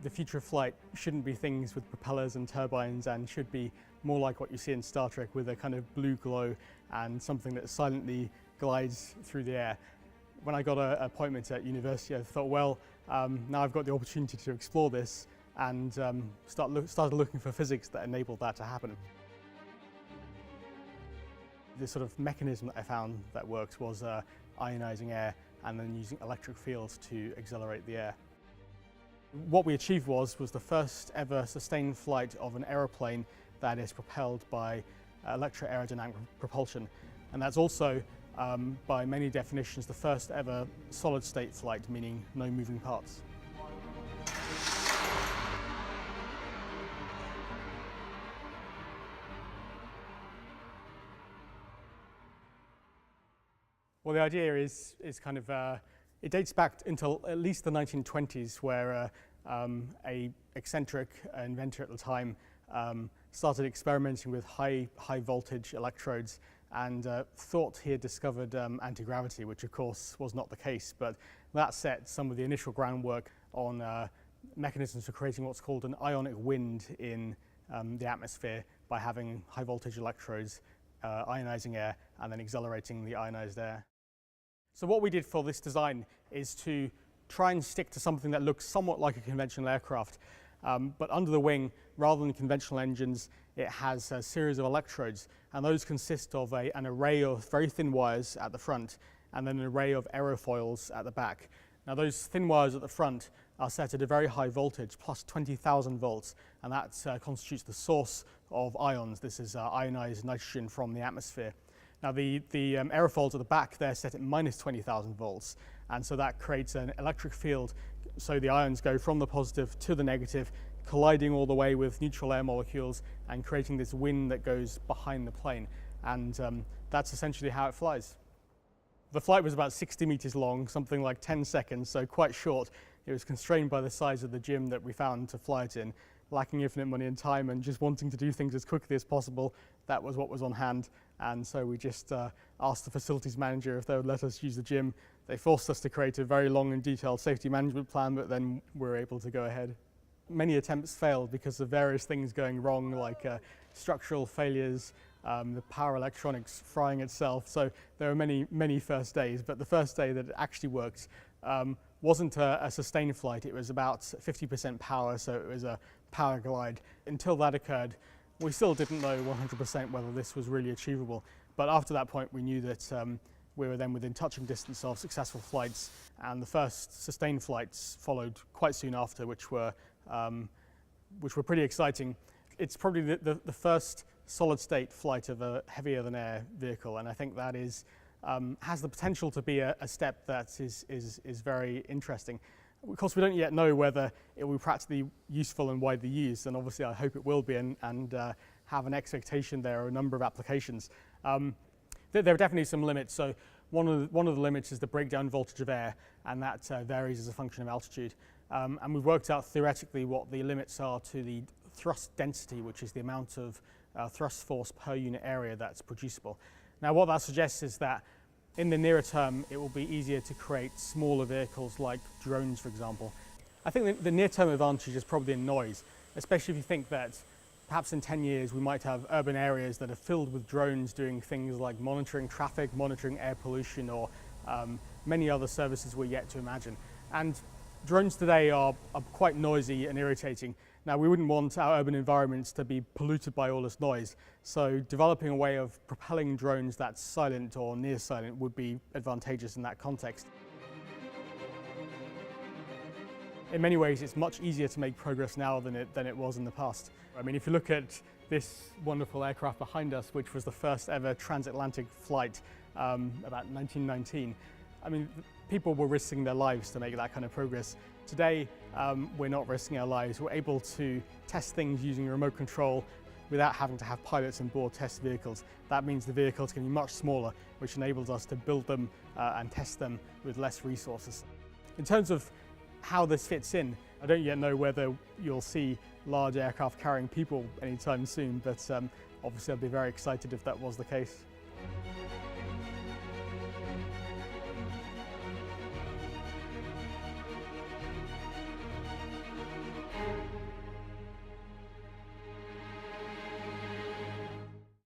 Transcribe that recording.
the future of flight shouldn't be things with propellers and turbines, and should be more like what you see in Star Trek, with a kind of blue glow and something that silently glides through the air. When I got an appointment at university, I thought, well, now I've got the opportunity to explore this, and started looking for physics that enabled that to happen. The sort of mechanism that I found that works was ionizing air and then using electric fields to accelerate the air. What we achieved was the first ever sustained flight of an aeroplane that is propelled by electroaerodynamic propulsion, and that's also, by many definitions, the first ever solid state flight, meaning no moving parts. Well, the idea is kind of, it dates back until at least the 1920s, where a eccentric inventor at the time started experimenting with high voltage electrodes, and thought he had discovered anti-gravity, which of course was not the case, but that set some of the initial groundwork on mechanisms for creating what's called an ionic wind in the atmosphere, by having high voltage electrodes ionizing air and then accelerating the ionized air. So what we did for this design is to try and stick to something that looks somewhat like a conventional aircraft, but under the wing, rather than conventional engines, it has a series of electrodes, and those consist of an array of very thin wires at the front, and then an array of aerofoils at the back. Now, those thin wires at the front are set at a very high voltage, plus 20,000 volts, and that constitutes the source of ions. This is ionized nitrogen from the atmosphere. Now, the aerofoils at the back, they're set at minus 20,000 volts, and so that creates an electric field, so the ions go from the positive to the negative, colliding all the way with neutral air molecules and creating this wind that goes behind the plane, and that's essentially how it flies. The flight was about 60 meters long, something like 10 seconds, so quite short. It was constrained by the size of the gym that we found to fly it in. Lacking infinite money and time, and just wanting to do things as quickly as possible, that was what was on hand. And so we just asked the facilities manager if they would let us use the gym. They forced us to create a very long and detailed safety management plan, but then we were able to go ahead. Many attempts failed because of various things going wrong, like structural failures, the power electronics frying itself. So there were many first days, but the first day that it actually worked wasn't a sustained flight. It was about 50% power, so it was a power glide. Until that occurred, we still didn't know 100% whether this was really achievable. But after that point, we knew that we were then within touching distance of successful flights, and the first sustained flights followed quite soon after, which were pretty exciting. It's probably the first solid state flight of a heavier than air vehicle, and I think that is has the potential to be a step that is very interesting. Of course, we don't yet know whether it will be practically useful and widely used, and obviously I hope it will be, and have an expectation there are a number of applications. There are definitely some limits. So one of the limits is the breakdown voltage of air, and that varies as a function of altitude. And we've worked out theoretically what the limits are to the thrust density, which is the amount of thrust force per unit area that's producible. Now, what that suggests is that in the nearer term, it will be easier to create smaller vehicles like drones, for example. I think the near-term advantage is probably in noise, especially if you think that perhaps in 10 years we might have urban areas that are filled with drones doing things like monitoring traffic, monitoring air pollution, or many other services we're yet to imagine. And drones today are quite noisy and irritating. Now, we wouldn't want our urban environments to be polluted by all this noise, so developing a way of propelling drones that's silent or near silent would be advantageous in that context. In many ways, it's much easier to make progress now than it was in the past. I mean, if you look at this wonderful aircraft behind us, which was the first ever transatlantic flight about 1919, I mean, people were risking their lives to make that kind of progress. Today, we're not risking our lives. We're able to test things using remote control without having to have pilots on board test vehicles. That means the vehicles can be much smaller, which enables us to build them and test them with less resources. In terms of how this fits in, I don't yet know whether you'll see large aircraft carrying people anytime soon, but obviously I'd be very excited if that was the case.